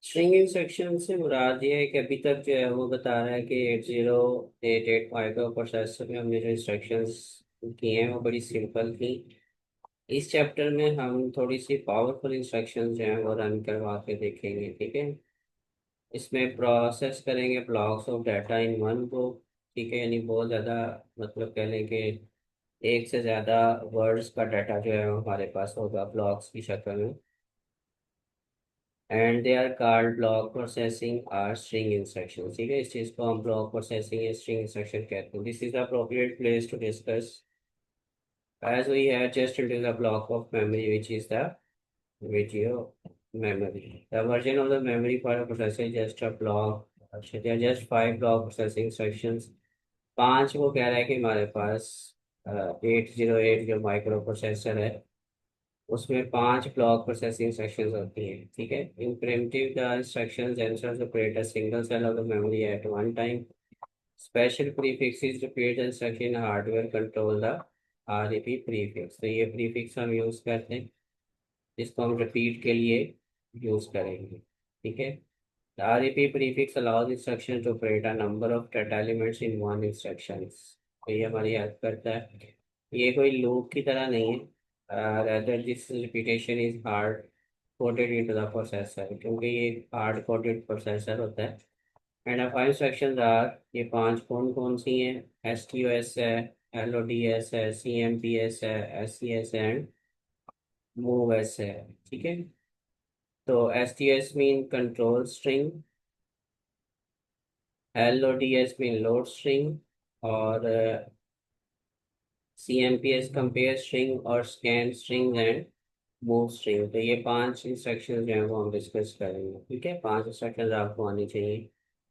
String instruction से मुराद ये है कि अभी तक जो है वो बता रहा है कि 8088 माइक्रो प्रोसेसर में हमने जो इंस्ट्रक्शंस की हैं वो बड़ी सिंपल थी। इस चैप्टर में हम थोड़ी सी पावरफुल इंस्ट्रक्शंस जो हैं वो रन करवा के देखेंगे, ठीक है। इसमें प्रोसेस करेंगे blocks of data in one go, ठीक है, यानी बहुत ज़्यादा, मतलब कह लें कि एक से ज़्यादा वर्ड्स का डाटा जो है वो हमारे पास होगा ब्लॉक्स की शक्ल में। And they are called block processing or string instruction, ठीक है। इस चीज़ को हम ब्लॉक प्रोसेसिंग या स्ट्रिंग इंस्ट्रक्शन कहते हैं। This is the appropriate place to discuss as we have just into the block of memory which is the video memory. The version of the memory for a processor is just a block. अच्छा, there are just 5 block processing instructions। पांच वो कह रहा है कि हमारे पास 808 जो micro processor है उसमें 5 ब्लॉक प्रोसेसिंग इंस्ट्रक्शंस होती हैं, ठीक है। In primitive the instructions answer to create a single cell of the memory at one time. Special prefixes to create the instruction hardware control the REP prefix. तो ये prefix हम use करते हैं, इसको हम रिपीट के लिए यूज करेंगे, ठीक है। The REP prefix allows instruction to create a number of data elements in one instructions। तो ये हमारी हेल्प करता है। ये कोई लूप की तरह नहीं है। rather this repetition is hard coded into the processor, क्योंकि ये हार्ड कोडेड प्रोसेसर होता है। एंड फाइव इंस्ट्रक्शंस आर, ये पांच कौन कौन सी हैं? एस टी ओ एस है, एल ओ डी एस है, सी एम पी एस है, S C S and move S है, ठीक है। तो S T S mean control string, L O D S mean load string, और C M P S compare string और scan string and move string. तो ये पांच इंस्ट्रक्शंस जो हैं वो हम डिस्कस करेंगे, ठीक है। पांच इंस्ट्रक्शंस आपको आनी चाहिए।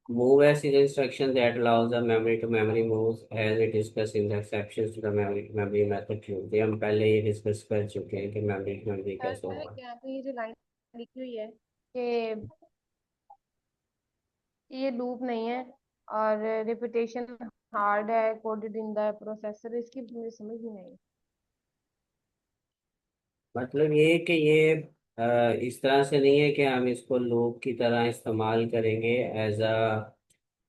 Move as is instruction that allows the memory to memory moves as it discussed in the exceptions to the memory method use। ये हम पहले ही डिस्कस कर चुके हैं कि मेमोरी टू मेमोरी कैसे पता है होगा। क्या, तो ये जो लाइन लिखी हुई है कि ये लूप नहीं है और रिपीटेशन हार्ड है कोडेड इन द प्रोसेसर, इसकी मुझे समझ ही नहीं। मतलब ये कि ये इस तरह से नहीं है कि हम इसको लूप की तरह इस्तेमाल करेंगे एज अ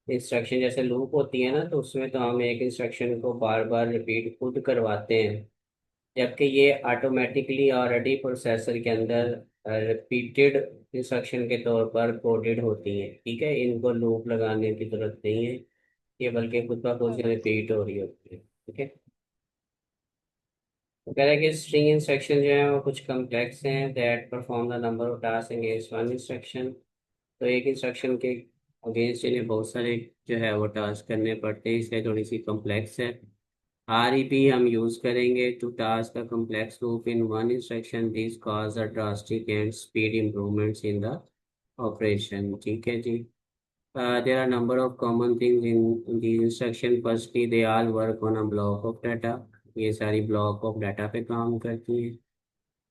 इंस्ट्रक्शन। जैसे लूप होती है ना, तो उसमें तो हम एक इंस्ट्रक्शन को बार बार रिपीट खुद करवाते हैं, जबकि ये ऑटोमेटिकली ऑलरेडी प्रोसेसर के अंदर रिपीटेड इंस्ट्रक्शन के तौर पर कोडेड होती हैं, ठीक है। इनको लूप लगाने की जरूरत नहीं है, ये बल्कि खुद ब खुद अच्छा। रिपीट हो रही होती है, ठीक है। तो कह रहा है कि स्ट्रिंग इंस्ट्रक्शन जो है वो कुछ कम्प्लेक्स हैं that perform the number of task against one instruction. तो एक इंस्ट्रक्शन के अगेंस्ट इन्हें बहुत सारे जो है वो टास्क करने पड़ते हैं, इसलिए थोड़ी सी कम्प्लेक्स है। REP हम यूज करेंगे to task the complex loop in one instruction। These cause a drastic and speed improvements in the operation, ठीक है जी। There are number of common things in the instruction। Firstly they all work on a block of data। ये सारी block of data पे काम करती हैं।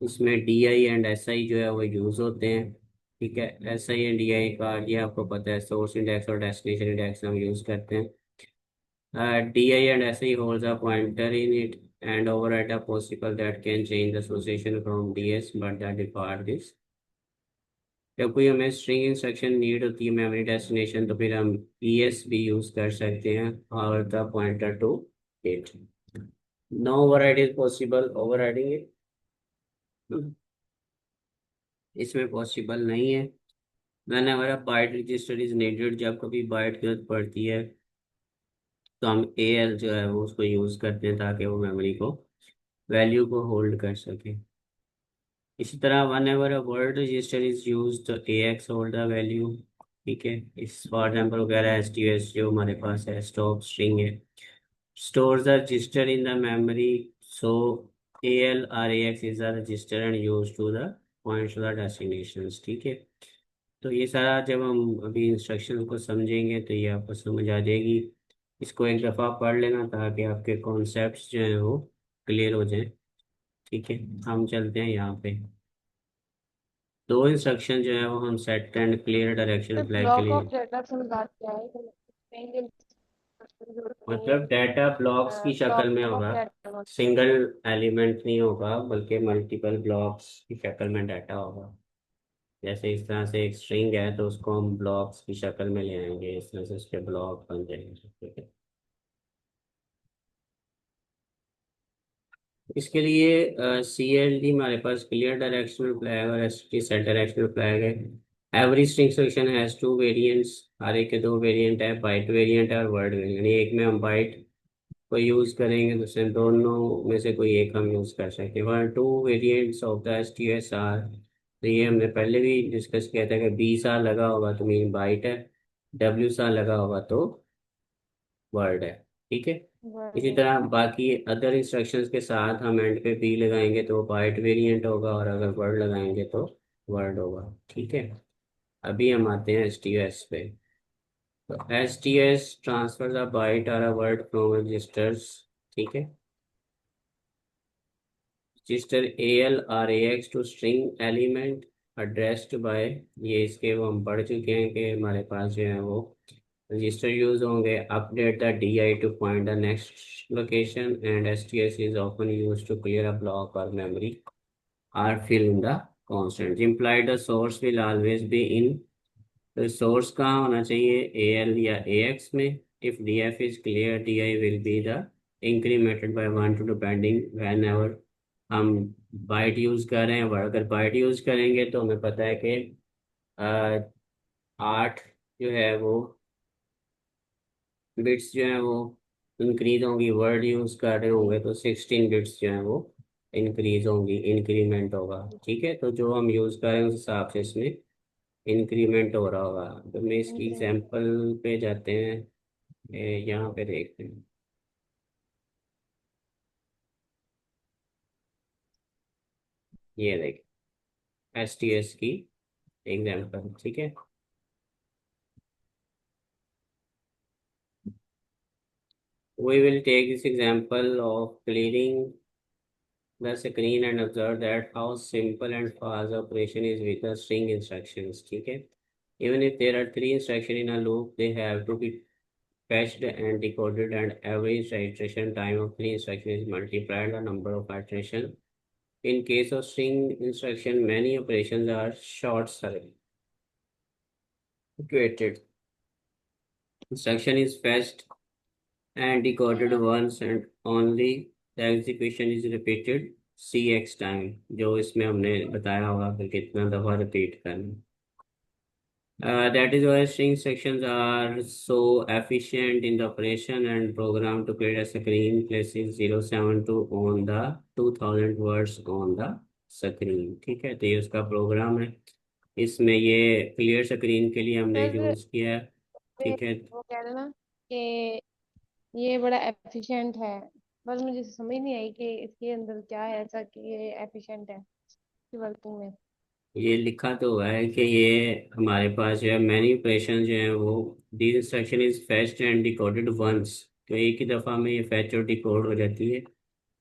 इसमें DI and SI जो है वो यूज होते हैं, ठीक है। SI एंड DI का ये आपको पता है, सोर्स इंडेक्स और डेस्टिनेशन इंडेक्स हम यूज करते हैं। DI and SI holds a pointer in it and override a possible that can change the association from DS, but the default is। जब कोई हमें स्ट्रिंग इंस्ट्रक्शन नीड होती है memory destination, तो फिर हम ES भी यूज कर सकते हैं और the pointer to it. No override is possible, overriding it इसमें पॉसिबल नहीं है। मैंने हमारा बाइट रजिस्टर इज needed, जब कभी बाइट की जरूरत पड़ती है तो हम AL जो है वो उसको यूज करते हैं ताकि वो मेमोरी को वैल्यू को होल्ड कर सके। इसी तरह one ever a word register is use तो AX होल्ड द वैल्यू, ठीक है। इस फॉर एग्जाम्पल वगैरह STS जो हमारे पास है स्टॉप स्ट्रिंग है, store the register in the memory. So AL और AX is the register and use to the point to the destination, ठीक है। तो ये सारा जब हम अभी इंस्ट्रक्शन को समझेंगे तो ये आपको समझ आ जाएगी। इसको एक दफ़ा पढ़ लेना ताकि आपके कॉन्सेप्ट्स जो हैं वो क्लियर हो जाएं, ठीक है। हम चलते हैं यहाँ पे। दो इंस्ट्रक्शन जो है वो हम set and clear direction flag के ब्लॉक लिए। ऑफ डाटा से बात क्या है कि सिंगल इंस्ट्रक्शन की जरूरत नहीं मतलब डाटा ब्लॉक्स की है। शक्ल में ब्लॉक ऑफ होगा, डाटा। सिंगल एलिमेंट नहीं होगा बल्कि मल्टीपल ब्लॉक्स की शक्ल में डाटा होगा, जैसे इस तरह से एक स्ट्रिंग है तो उसको हम ब्लॉक्स की शक्ल में ले आएंगे, इस तरह से उसके ब्लॉक बन जाएंगे, ठीक है। इसके लिए CLD हमारे पास क्लियर डायरेक्शनल फ्लैग और ST सेट डायरेक्शनल फ्लैग है। Every string section has two variants, हर एक के दो वेरिएंट है, बाइट वेरिएंट है और वर्ड वेरिएंट। यानी एक में हम बाइट को यूज करेंगे, दूसरे दोनों में से कोई एक हम यूज कर सकते हैं। One two variants of the STSR, तो ये हमने पहले भी डिस्कस किया था कि BSR लगा होगा तो मीन बाइट है, WSR लगा होगा तो वर्ड है, ठीक है। वर्ड इसी है। तरह बाकी अदर इंस्ट्रक्शंस के साथ हम एंड पे बी लगाएंगे तो वो बाइट वेरिएंट होगा, और अगर वर्ड लगाएंगे तो वर्ड होगा, ठीक है। अभी हम आते हैं STS पे। तो STS ट्रांसफर द बाइट और अ वर्ड फ्रॉम रजिस्टर्स, ठीक है। Register AL or AX to string element addressed by, ये इसके वो हम पढ़ चुके हैं कि हमारे पास जो है वो रजिस्टर यूज होंगे। Update the DI to find the next location, and STS is often use to clear a block और memory or fill in the constant. Implied the source will always be in, तो source कहाँ होना चाहिए, AL या AX में। if DF is clear, DI will be the incremented by 1 to depending whenever हम bite use कर रहे हैं। अगर बाइट यूज करेंगे तो हमें पता है कि 8 जो है वो बिट्स जो है वो इंक्रीज होंगी, वर्ड यूज कर रहे जी होंगे तो 16 बिट्स जो है वो इंक्रीज होंगी, इंक्रीमेंट होगा, ठीक है। तो जो हम यूज कर रहे हैं उस हिसाब से इसमें इंक्रीमेंट हो रहा होगा। तो मैं इसकी इंक्रीमेंट। एग्जांपल पे जाते हैं, यहाँ पे देखते हैं, ये देखिए STS की एग्जांपल, ठीक है। We will take this example of clearing the screen and observe that how simple and fast the operation is with the string instructions, ठीक है। Even if there are three instructions in a loop, they have to be fetched and decoded, and average iteration time of three instructions is multiplied the number of iteration. In case of string instruction, many operations are short circuited. Instruction is fetched and decoded once and only the execution is repeated CX time, जो इसमें हमने बताया होगा कि कितना दफा repeat करना। That is why string sections are so efficient in the operation, and program to create a screen places 072 on the 2000 words on the screen, ठीक है। तो ये उसका प्रोग्राम है, इसमें ये क्लियर स्क्रीन के लिए हमने सर यूज किया है, वे ठीक है। वो कह रहे ना कि ये बड़ा एफिशिएंट है, बस मुझे समझ नहीं आई कि इसके अंदर क्या है ऐसा कि ये एफिशिएंट है इसकी वर्किंग में। ये लिखा तो हुआ है कि ये हमारे पास जो है मैनी ऑपरेशन जो है वो this instruction is fetched and decoded once, तो एक ही दफ़ा में ये फेच और डिकोड हो जाती है।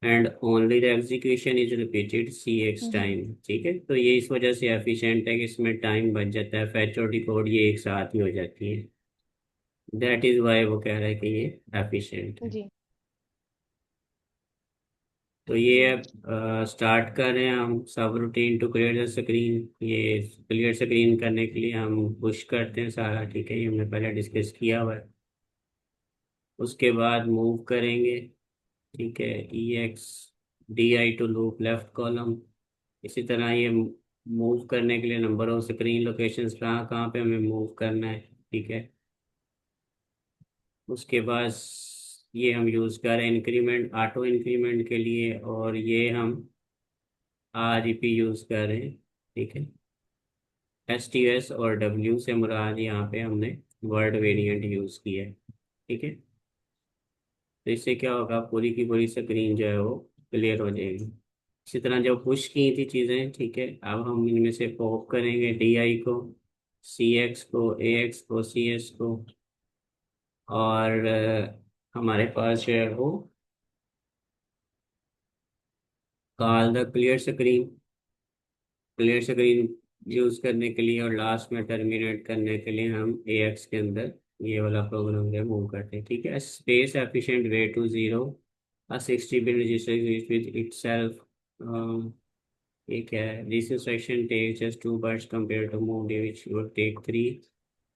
And only the execution is repeated CX hmm. Time, ठीक है। तो ये इस वजह से एफिशिएंट है कि इसमें टाइम बच जाता है, फेच और डिकोड ये एक साथ ही हो जाती है। दैट इज वाई वो कह रहा है कि ये एफिशिएंट है। जी तो ये जी। अब स्टार्ट कर रहे हैं हम सब routine to clear the screen. ये क्लियर स्क्रीन करने के लिए हम पुश करते हैं सारा, ठीक है, ये हमने पहले डिस्कस किया हुआ है। उसके बाद मूव करेंगे, ठीक है, EX DI to loop left column. इसी तरह ये मूव करने के लिए नंबर ऑफ स्क्रीन लोकेशंस कहाँ कहाँ पे हमें मूव करना है, ठीक है। उसके बाद ये हम यूज़ कर रहे हैं इंक्रीमेंट, ऑटो इंक्रीमेंट के लिए, और ये हम REP यूज़ कर रहे हैं, ठीक है। STS और W से मुराद यहाँ पे हमने वर्ड वेरिएंट यूज़ किया है, ठीक है। तो इससे क्या होगा, पूरी की पूरी स्क्रीन जो है वो क्लियर हो जाएगी। इसी तरह जो पुश की थी चीज़ें, ठीक है, अब हम इनमें से पॉप करेंगे DI को, CX को, AX को, CS को, और हमारे पास जो है वो call the clear screen use करने के लिए, और लास्ट में टर्मिनेट करने के लिए हम AX के अंदर ये वाला प्रोग्राम जो है मूव करते हैं, ठीक है। Space efficient way to zero a 60 bit register with itself, ठीक है, this instruction take just 2 bytes compare to move which would take 3।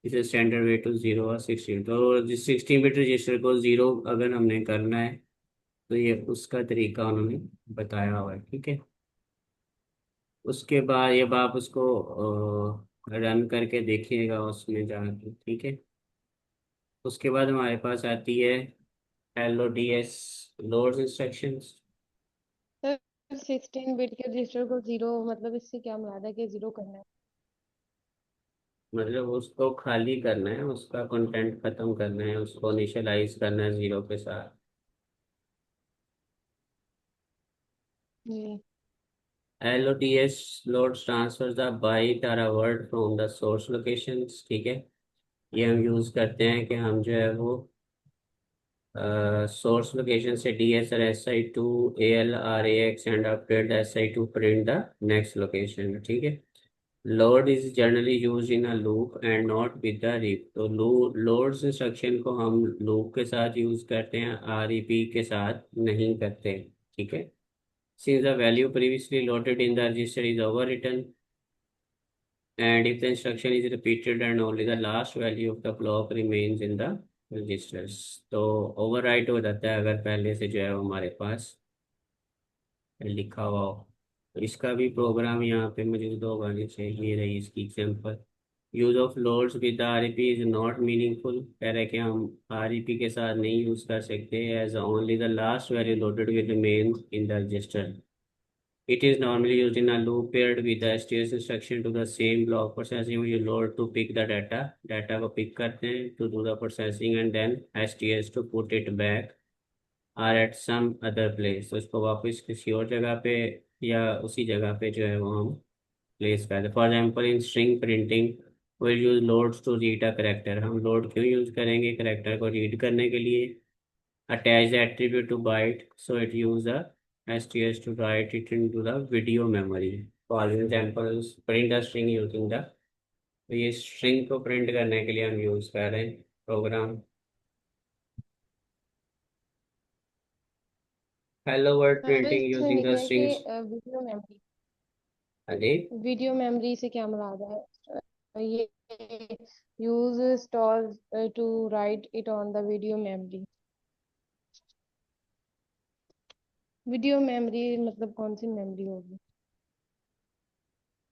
इसे स्टैंडर्ड वे टू 0 और 16, तो जिस 16 बिट रजिस्टर को 0 अगर हमने करना है तो ये उसका तरीका उन्होंने बताया हुआ है। ठीक है, उसके बाद ये आप उसको रन करके देखिएगा उसमें जाके। ठीक है, उसके बाद हमारे पास आती है LODS, loads instructions. Sir 16 bit के रजिस्टर को जीरो मतलब इससे क्या मुराद है कि जीरो करना है? मतलब उसको खाली करना है, उसका कंटेंट खत्म करना है, उसको इनिशियलाइज करना है 0 के साथ। जी। LODS, loads transfers the byte or a word from the source locations। ठीक है, ये हम यूज करते हैं कि हम जो है वो सोर्स लोकेशन से DSR SI2 ALRAX and update SI2 print the next location. ठीक है, load is generally use in a loop and not with the rep. तो लोड्स इंस्ट्रक्शन को हम लूप के साथ यूज करते हैं, REP के साथ नहीं करते। ठीक है, since the value previously loaded in the register is overwritten and if the instruction is repeated and only the last value of the block remains in the registers, तो ओवरराइट हो जाता है अगर पहले से जो है वो हमारे पास लिखा हुआ हो। तो इसका भी प्रोग्राम यहाँ पे मौजूद होगा नीचे, ये रही इसकी example. Use of loads with REP is not meaningful, कह रहे हैं कि हम REP के साथ नहीं यूज कर सकते as only the last value loaded with remain in the register. It is normally used in a loop paired with the STS instruction to the same block processing you load to pick the data। Data को pick करते हैं to do the processing and then STS to put it back or at some other place। तो इसको वापस किसी और जगह पे या उसी जगह पे जो है वो हम प्लेस करते हैं। For example in string printing will use loads to read a character. हम लोड क्यों यूज करेंगे? करेक्टर को रीड करने के लिए। attach the attribute to byte, so it use the STS to write it into the video memory। For example, print a string using the, तो ये string को print करने के लिए हम यूज कर रहे हैं program. hello world sir printing इसमें using लिखा the है कि strings। Video memory. अरे, वीडियो मेमोरी से क्या मुराद है? ये use store to write it on the video memory. Video memory मतलब कौन सी मेमोरी होगी?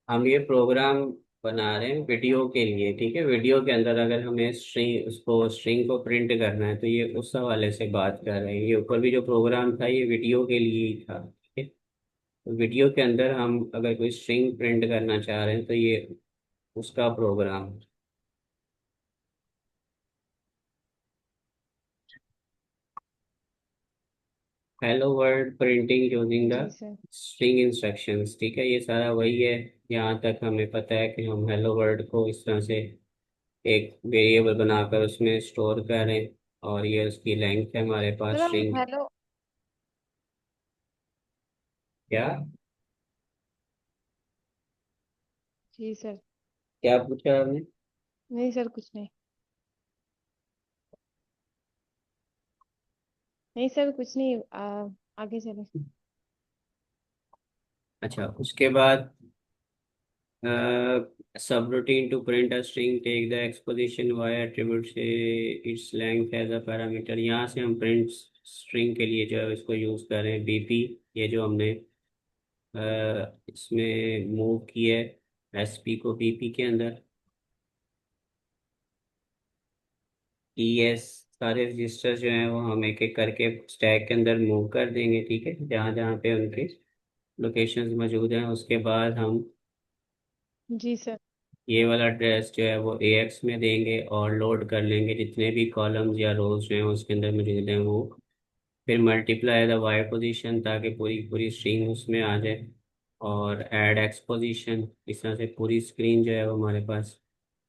हम ये प्रोग्राम बना रहे हैं वीडियो के लिए। ठीक है, वीडियो के अंदर अगर हमें स्ट्रिंग को प्रिंट करना है तो ये उस हवाले से बात कर रहे हैं। ये ऊपर भी जो प्रोग्राम था ये वीडियो के लिए ही था। ठीक है, वीडियो के अंदर हम अगर कोई स्ट्रिंग प्रिंट करना चाह रहे हैं तो ये उसका program. Hello world printing using the जी सर। String instructions. ठीक है, ये सारा वही है। यहाँ तक हमें पता है कि हम हेलो वर्ल्ड को इस तरह से एक वेरिएबल बनाकर उसमें स्टोर करें और ये उसकी लेंथ है हमारे पास सर हम स्ट्रिंग। हेलो। क्या जी सर। क्या पूछा आपने? नहीं सर कुछ नहीं। नहीं सर कुछ नहीं आगे चले। अच्छा, उसके बाद subroutine to print a string take the exposition y attribute से its length as a parameter। यहाँ से हम प्रिंट स्ट्रिंग के लिए जो है इसको यूज कर रहे हैं BP। ये जो हमने इसमें मूव की है SP को BP के अंदर। ES सारे रजिस्टर जो हैं वो हम एक एक करके स्टैक के अंदर मूव कर देंगे। ठीक है, जहाँ जहाँ पे उनके लोकेशंस मौजूद हैं उसके बाद हम जी सर। ये वाला एड्रेस जो है वो AX में देंगे और लोड कर लेंगे जितने भी कॉलम्स या रोज जो हैं उसके अंदर मौजूद हैं वो। फिर मल्टीप्लाई द वाई पोजीशन ताकि पूरी पूरी स्ट्रिंग उसमें आ जाए। और ऐड एक्स पोजीशन, इस तरह से पूरी स्क्रीन जो है वो हमारे पास।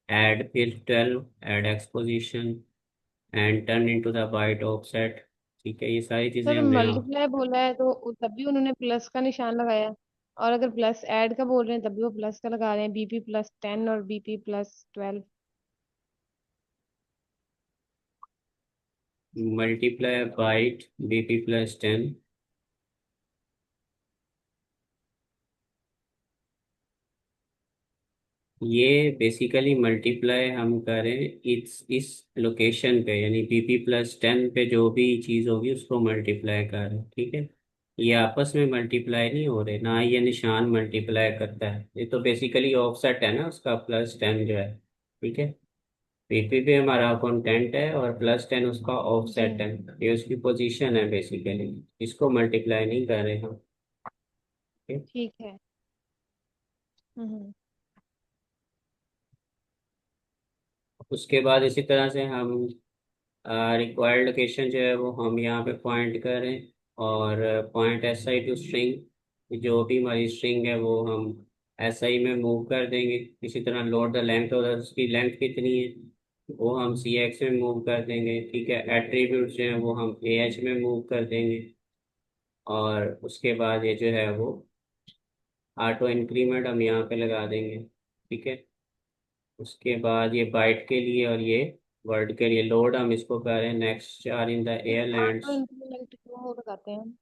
ऐड फिर 12 add x position and turn into the byte offset. ठीक है, ये सारी चीज़ें सर हमने यहाँ। मल्टीप्लाई बोला है तो तब भी उन्होंने प्लस का निशान लगाया। और अगर प्लस ऐड का बोल रहे हैं तब भी वो प्लस का लगा रहे हैं, BP+10 और BP+12। Multiply byte BP+10। ये बेसिकली मल्टीप्लाई हम करें इस लोकेशन पे, यानी BP+10 पे जो भी चीज़ होगी उसको मल्टीप्लाई करें, ठीक है। ये आपस में मल्टीप्लाई नहीं हो रहे, ना ये निशान मल्टीप्लाई करता है, ये तो बेसिकली ऑफसेट है ना उसका, +10 जो है, ठीक है। BP पे हमारा कंटेंट है और +10 उसका जी ऑफसेट है, ये उसकी पोजीशन है बेसिकली, इसको मल्टीप्लाई नहीं कर रहे हम, ठीक है? ठीक है। हम्म। उसके बाद इसी तरह से हम रिक्वायर्ड लोकेशन जो है वो हम यहाँ पे पॉइंट करें, और पॉइंट SI टू स्ट्रिंग, जो भी हमारी स्ट्रिंग है वो हम SI में मूव कर देंगे। इसी तरह लोड द लेंथ, और उसकी लेंथ कितनी है वो हम CX में मूव कर देंगे, ठीक है। एट्रीब्यूट जो है वो हम AH में मूव कर देंगे, और उसके बाद ये जो है वो ऑटो इंक्रीमेंट हम यहाँ पे लगा देंगे, ठीक है। उसके बाद ये बाइट के लिए और ये वर्ड के लिए लोड हम इसको करें next are in the auto airlands. Increment क्यों लगाते हैं?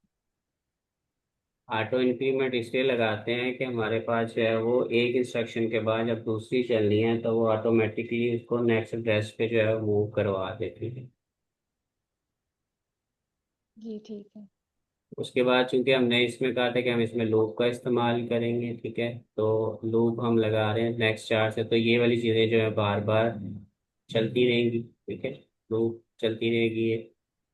ऑटो इंक्रीमेंट इसलिए लगाते हैं कि हमारे पास जो है वो एक इंस्ट्रक्शन के बाद जब दूसरी चलनी है तो वो ऑटोमेटिकली उसको नेक्स्ट एड्रेस पे जो है मूव करवा देती है। जी ठीक है। उसके बाद चूंकि हमने इसमें कहा था कि हम इसमें लूप का इस्तेमाल करेंगे, ठीक है, तो लूप हम लगा रहे हैं नेक्स्ट चार से, तो ये वाली चीज़ें जो है बार बार चलती रहेंगी, ठीक है। लूप चलती रहेगी ये।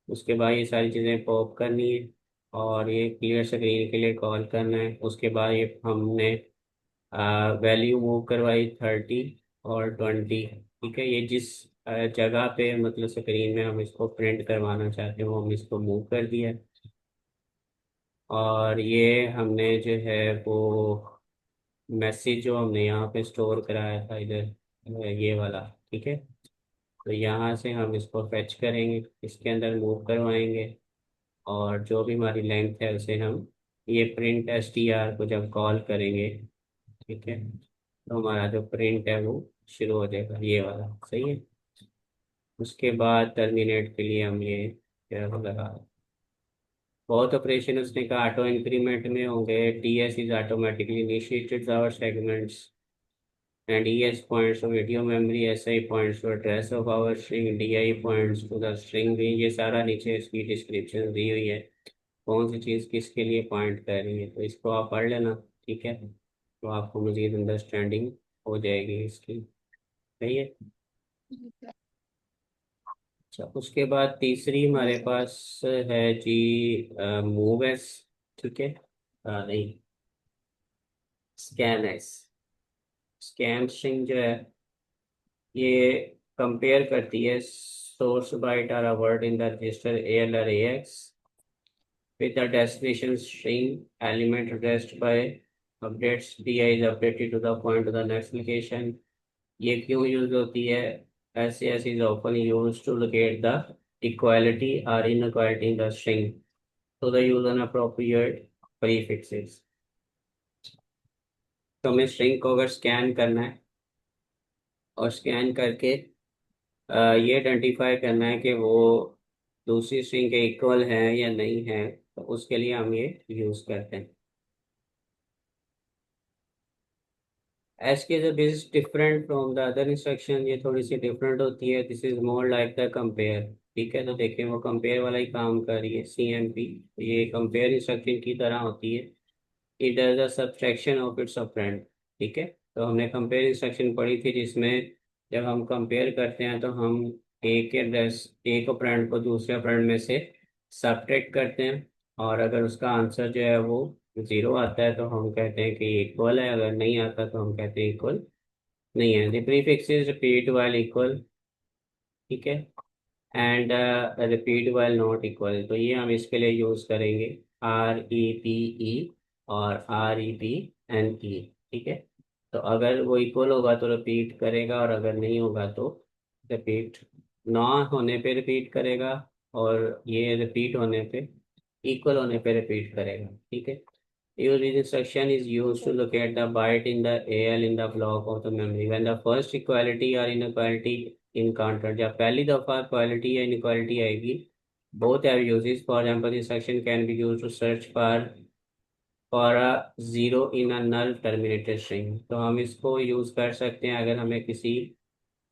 उसके बाद ये सारी चीज़ें पॉप करनी है, और ये क्लियर स्क्रीन के लिए कॉल करना है। उसके बाद ये हमने वैल्यू मूव करवाई 30 और 20, ठीक है। ये जिस जगह पे मतलब स्क्रीन में हम इसको प्रिंट करवाना चाहते हैं वो हम इसको मूव कर दिया। और ये हमने जो है वो मैसेज जो हमने यहाँ पे स्टोर कराया था इधर, ये वाला, ठीक है। तो यहाँ से हम इसको फेच करेंगे, इसके अंदर मूव करवाएंगे, और जो भी हमारी लेंथ है उसे हम ये प्रिंट STR को जब कॉल करेंगे, ठीक है, तो हमारा जो प्रिंट है वो शुरू हो जाएगा, ये वाला सही है। उसके बाद टर्मिनेट के लिए हम ये जो है वो लगा, बहुत ऑपरेशन उसने कहा ऑटो इंक्रीमेंट में होंगे। TS is automatically initiated our segments, and ES points to video memory, SI points to address of our string, DI points to the string range। ये सारा नीचे इसकी डिस्क्रिप्शन दी हुई है, कौन सी चीज़ किसके लिए पॉइंट कर रही है, तो इसको आप पढ़ लेना, ठीक है, तो आपको मजीद अंडरस्टैंडिंग हो जाएगी इसकी, सही है। ठीक है। अच्छा, उसके बाद तीसरी जी हमारे सर। पास है जी मूव एस, ठीक है, नहीं, स्कैन एस। स्कैन स्ट्रिंग जो है ये कंपेयर करती है सोर्स बाइट और a word in the register AL or AX with the destination string element addressed by updates DI is updated to the point to the next location। ये क्यों use होती है? SES is often used to locate the equality or inequality in the string, so the use an appropriate prefixes। तो हमें string को अगर scan करना है और स्कैन करके ये आइडेंटिफाई करना है कि वो दूसरी स्ट्रिंग के इक्वल है या नहीं है, तो उसके लिए हम ये यूज करते हैं। एस की this different from the other instruction, ये थोड़ी सी डिफरेंट होती है, this is more like the compare, ठीक है। तो देखिए वो कंपेयर वाला ही काम कर रही है CMP, ये कंपेयर इंस्ट्रक्शन की तरह होती है। It does the subtraction of its operand, ठीक है। तो हमने कंपेयर इंस्ट्रक्शन पढ़ी थी जिसमें जब हम कंपेयर करते हैं तो हम एक एड्रेस, एक ऑपरेंड को दूसरे ऑपरेंड में से सब्ट्रैक्ट करते हैं, और अगर उसका आंसर जो है वो 0 आता है तो हम कहते हैं कि इक्वल है, अगर नहीं आता तो हम कहते हैं इक्वल नहीं है। The prefix is repeat while equal, ठीक है, and repeat while not equal, तो ये हम इसके लिए यूज करेंगे REPE और REPNE, ठीक है। तो अगर वो इक्वल होगा तो रिपीट करेगा, और अगर नहीं होगा तो रिपीट ना होने पे रिपीट करेगा, और ये रिपीट होने पे, इक्वल होने पे रिपीट करेगा, ठीक है। Use this instruction is ठीक used to है। locate the byte in the AL in the block of the memory when the first equality or inequality encountered। जब पहली दफा equality या inequality आएगी, both have uses, for example instruction can be used to search for for a zero in a null terminated string. तो हम इसको use कर सकते हैं अगर हमें किसी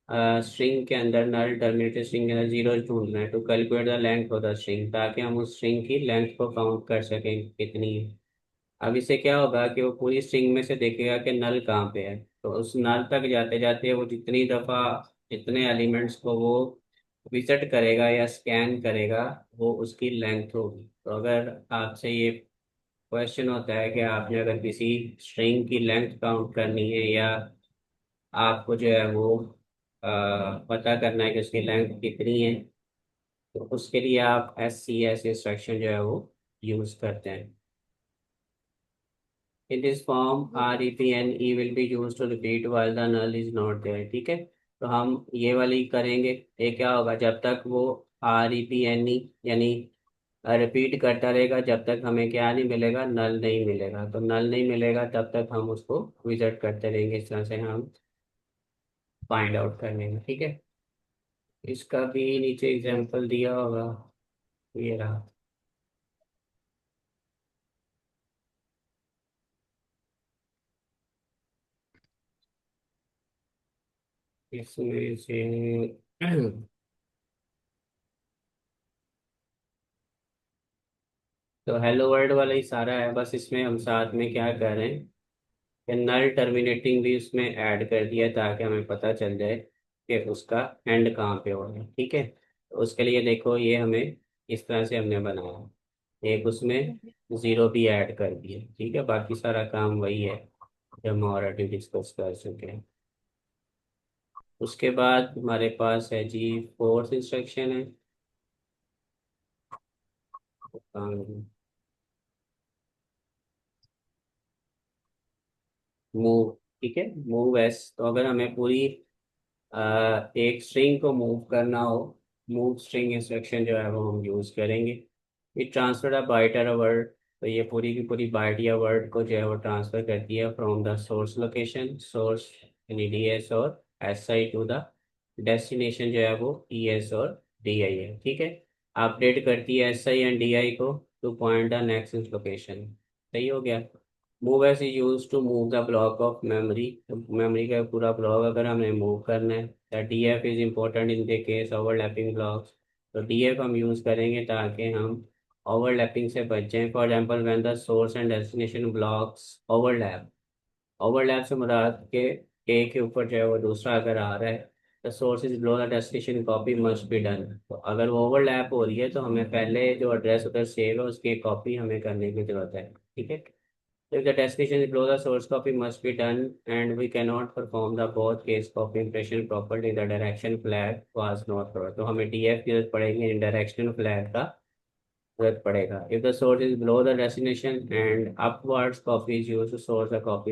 स्ट्रिंग के अंदर, नल टर्मिनेटेड स्ट्रिंग के अंदर जीरो ढूंढना है, to calculate the length of the string, ताकि हम उस स्ट्रिंग की लेंथ को काउंट कर सकें कितनी है। अब इससे क्या होगा कि वो पूरी स्ट्रिंग में से देखेगा कि नल कहाँ पे है, तो उस नल तक जाते जाते वो जितनी दफा, जितने एलिमेंट्स को वो विजिट करेगा या स्कैन करेगा, वो उसकी लेंथ होगी। तो अगर आपसे ये क्वेश्चन होता है कि आपने अगर किसी स्ट्रिंग की लेंथ काउंट करनी है, या आपको जो है वो पता करना है कि उसकी लेंथ कितनी है, तो उसके लिए आप SCS इंस्ट्रक्शन जो है वो यूज करते हैं। In this form REPNE will be use to repeat while the null is not there. ठीक है, तो हम ये वाली करेंगे। ये क्या होगा, जब तक वो REPNE यानी रिपीट करता रहेगा, जब तक हमें क्या नहीं मिलेगा, नल नहीं मिलेगा। तो नल नहीं मिलेगा तब तक हम उसको विजिट करते रहेंगे। इस तरह से हम फाइंड आउट कर लेंगे। ठीक है, इसका भी नीचे एग्जांपल दिया होगा, ये रहा। इसमें से तो हेलो वर्ल्ड वाला ही सारा है, बस इसमें हम साथ में क्या कर रहे हैं कि नल टर्मिनेटिंग भी उसमें ऐड कर दिया, ताकि हमें पता चल जाए कि उसका एंड कहाँ पे हो रहा है। ठीक है, तो उसके लिए देखो, ये हमें इस तरह से हमने बनाया, एक उसमें जीरो भी ऐड कर दिया। ठीक है, बाकी सारा काम वही है जो हम ऑलरेडी डिस्कस कर चुके हैं। उसके बाद हमारे पास है जी फोर्थ इंस्ट्रक्शन है, मूव। ठीक है, मूव एस। तो अगर हमें पूरी एक स्ट्रिंग को मूव करना हो, मूव स्ट्रिंग इंस्ट्रक्शन जो है वो हम यूज करेंगे। ये ट्रांसफर अ बाइट और वर्ड। तो ये पूरी की पूरी बाइट या वर्ड को जो है वो ट्रांसफर करती है from the source location, source EDS और SI टू द डेस्टिनेशन जो है वो ES और DI है। ठीक है, अपडेट करती है SI एंड DI को to point the next location. सही हो गया। Move S is use to move the block of memory. Memory का पूरा ब्लॉक अगर हमें मूव करना है, या DF is important in the case overlapping blocks. तो DF हम यूज करेंगे ताकि हम ओवरलैपिंग से बच जाएं। For example when the source and destination blocks overlap. Overlap से मुराद के एक के ऊपर जो है वो दूसरा अगर आ रहा है, the source is below the destination copy must be done. तो अगर वो ओवरलैप हो रही है तो हमें पहले जो एड्रेस उधर सेव है उसकी कॉपी हमें करने की जरूरत है। ठीक है, if the destination is below, the source copy must be done, and we cannot perform the both case copy impression properly. The direction flag was not provided. तो हमें DF की जरूरत पड़ेगी, इन डायरेक्शन फ्लैग का जरूरत पड़ेगा। If the source is below the destination and upwards copy is used to source the copy